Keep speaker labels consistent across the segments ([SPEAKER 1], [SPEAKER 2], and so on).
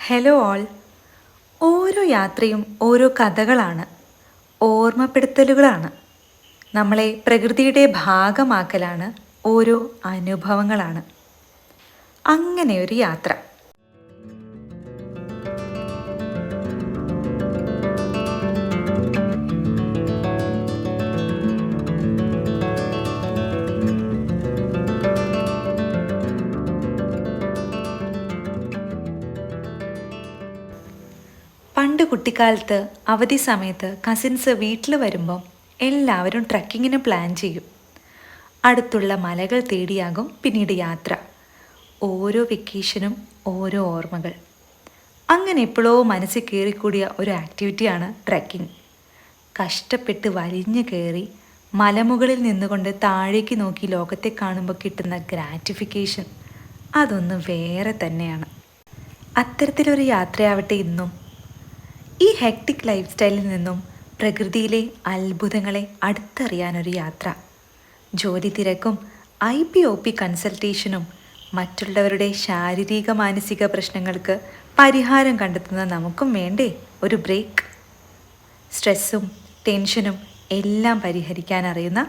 [SPEAKER 1] Hello all. ഓരോ യാത്രയും ഓരോ കഥകളാണ്, ഓർമ്മപ്പെടുത്തലുകളാണ്. നമ്മളെ പ്രകൃതിയുടെ ഭാഗമാക്കലാണ്, ഓരോ അനുഭവങ്ങളാണ്. അങ്ങനെ ഒരു യാത്ര. പണ്ട് കുട്ടിക്കാലത്ത് അവധി സമയത്ത് കസിൻസ് വീട്ടിൽ വരുമ്പം എല്ലാവരും ട്രക്കിങ്ങിന് പ്ലാൻ ചെയ്യും. അടുത്തുള്ള മലകൾ തേടിയാകും പിന്നീട് യാത്ര. ഓരോ വെക്കേഷനും ഓരോ ഓർമ്മകൾ. അങ്ങനെ എപ്പോഴോ മനസ്സിൽ കയറിക്കൂടിയ ഒരു ആക്ടിവിറ്റിയാണ് ട്രക്കിംഗ്. കഷ്ടപ്പെട്ട് വലിഞ്ഞു കയറി മലമുകളിൽ നിന്നുകൊണ്ട് താഴേക്ക് നോക്കി ലോകത്തെ കാണുമ്പോൾ കിട്ടുന്ന ഗ്രാറ്റിഫിക്കേഷൻ അതൊന്ന് വേറെ തന്നെയാണ്. അത്തരത്തിലൊരു യാത്രയാവട്ടെ ഇന്നും. ഈ ഹെക്ടിക് ലൈഫ് സ്റ്റൈലിൽ നിന്നും പ്രകൃതിയിലെ അത്ഭുതങ്ങളെ അടുത്തറിയാനൊരു യാത്ര. ജോലി തിരക്കും IPOP കൺസൾട്ടേഷനും മറ്റുള്ളവരുടെ ശാരീരിക മാനസിക പ്രശ്നങ്ങൾക്ക് പരിഹാരം കണ്ടെത്തുന്ന നമുക്കും വേണ്ടേ ഒരു ബ്രേക്ക്? സ്ട്രെസ്സും ടെൻഷനും എല്ലാം പരിഹരിക്കാൻ അറിയുന്ന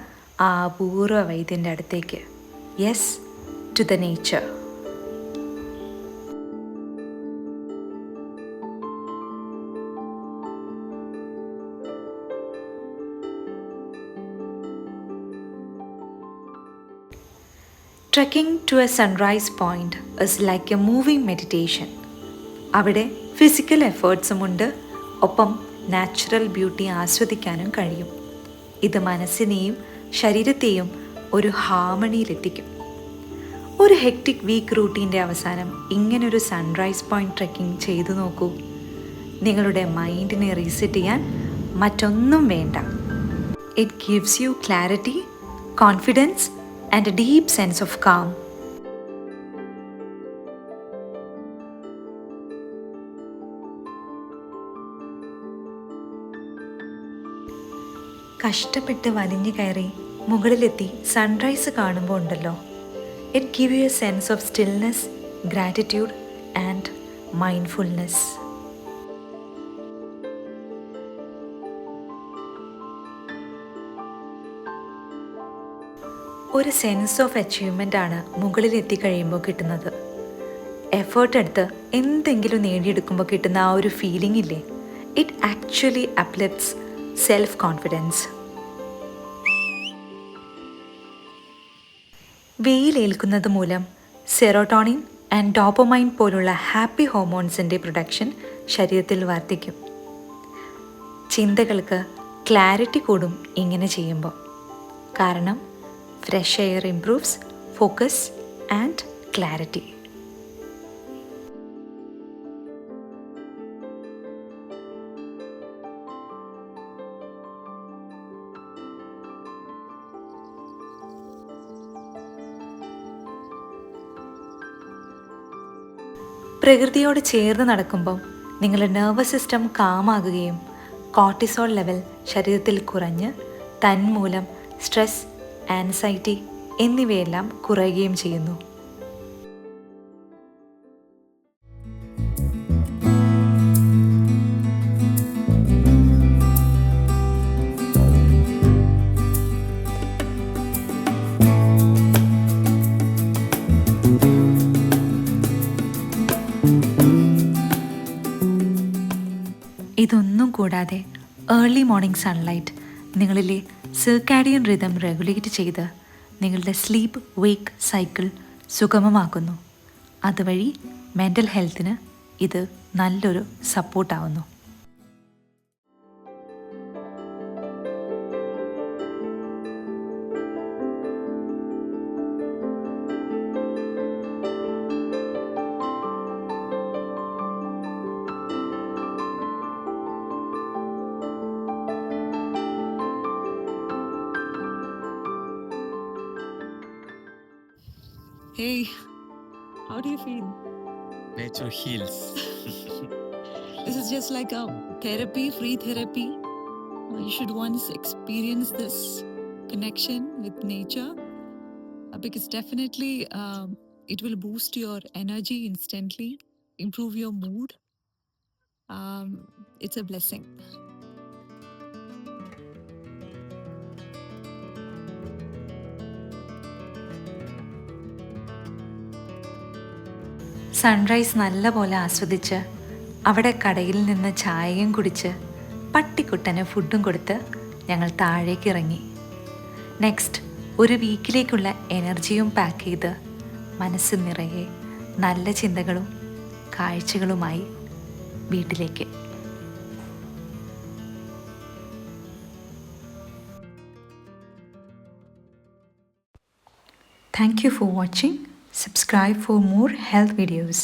[SPEAKER 1] ആ അപൂർവ വൈദ്യൻ്റെ അടുത്തേക്ക്. Yes, to the nature. Trekking to a sunrise point is like a moving meditation. അവിടെ ഫിസിക്കൽ എഫേർട്സുമുണ്ട്, ഒപ്പം നാച്ചുറൽ ബ്യൂട്ടി ആസ്വദിക്കാനും കഴിയും. ഇത് മനസ്സിനെയും ശരീരത്തെയും ഒരു ഹാർമണിയിലെത്തിക്കും. ഒരു ഹെക്ടിക് വീക്ക് റൂട്ടീൻ്റെ അവസാനം ഇങ്ങനൊരു സൺറൈസ് പോയിന്റ് ട്രെക്കിംഗ് ചെയ്തു നോക്കൂ. നിങ്ങളുടെ മൈൻഡിനെ റീസെറ്റ് ചെയ്യാൻ മറ്റൊന്നും വേണ്ട. It gives you clarity, confidence and a deep sense of calm. കഷ്ടപ്പെട്ട് വലിഞ്ഞു കയറി മുകളിലെത്തി സൺറൈസ് കാണുമ്പോൾ ഉണ്ടല്ലോ, it give you A sense of stillness, gratitude and mindfulness. ഒരു സെൻസ് ഓഫ് അച്ചീവ്മെൻ്റ് ആണ് മുകളിൽ എത്തിക്കഴിയുമ്പോൾ കിട്ടുന്നത്. എഫേർട്ട് എടുത്ത് എന്തെങ്കിലും നേടിയെടുക്കുമ്പോൾ കിട്ടുന്ന ആ ഒരു ഫീലിംഗ് ഇല്ലേ, ഇറ്റ് ആക്ച്വലി അപ്ലിഫ്റ്റ്സ് സെൽഫ് കോൺഫിഡൻസ്. വെയിലേൽക്കുന്നത് മൂലം സെറോട്ടോണിൻ ആൻഡ് ഡോപ്പമൈൻ പോലുള്ള ഹാപ്പി ഹോർമോൺസിൻ്റെ പ്രൊഡക്ഷൻ ശരീരത്തിൽ വർദ്ധിക്കും. ചിന്തകൾക്ക് ക്ലാരിറ്റി കൂടും ഇങ്ങനെ ചെയ്യുമ്പോൾ. കാരണം fresh air improves focus and clarity. പ്രകൃതിയോട് ചേർന്ന് നടക്കുമ്പോൾ നിങ്ങളുടെ നെർവസ് സിസ്റ്റം കാമാകുകയും കോർട്ടിസോൾ ലെവൽ ശരീരത്തിൽ കുറഞ്ഞ് തന്മൂലം സ്ട്രെസ്, ആൻസൈറ്റി എന്നിവയെല്ലാം കുറയുകയും ചെയ്യുന്നു. ഇതൊന്നും കൂടാതെ ഏർലി മോർണിംഗ് സൺലൈറ്റ് നിങ്ങളിലെ സിർക്കാഡിയൻ റിതം റെഗുലേറ്റ് ചെയ്ത് നിങ്ങളുടെ സ്ലീപ്പ് വേക്ക് സൈക്കിൾ സുഗമമാക്കുന്നു. അതുവഴി മെൻ്റൽ ഹെൽത്തിന് ഇത് നല്ലൊരു സപ്പോർട്ടാവുന്നു.
[SPEAKER 2] Hey, how do you feel?
[SPEAKER 3] Nature heals.
[SPEAKER 2] This is just like a therapy, free therapy. You should once experience this connection with nature because definitely it will boost your energy instantly, improve your mood, It's a blessing.
[SPEAKER 1] Sunrise നല്ല പോലെ ആസ്വദിച്ച് അവിടെ കടയിൽ നിന്ന് ചായയും കുടിച്ച് പട്ടിക്കുട്ടന് ഫുഡും കൊടുത്ത് ഞങ്ങൾ താഴേക്ക് ഇറങ്ങി. നെക്സ്റ്റ് ഒരു വീക്കിലേക്കുള്ള എനർജിയും പാക്ക് ചെയ്ത് മനസ്സ് നിറയെ നല്ല ചിന്തകളും കാഴ്ചകളുമായി വീട്ടിലേക്ക്. Thank you for watching. Subscribe for more health videos.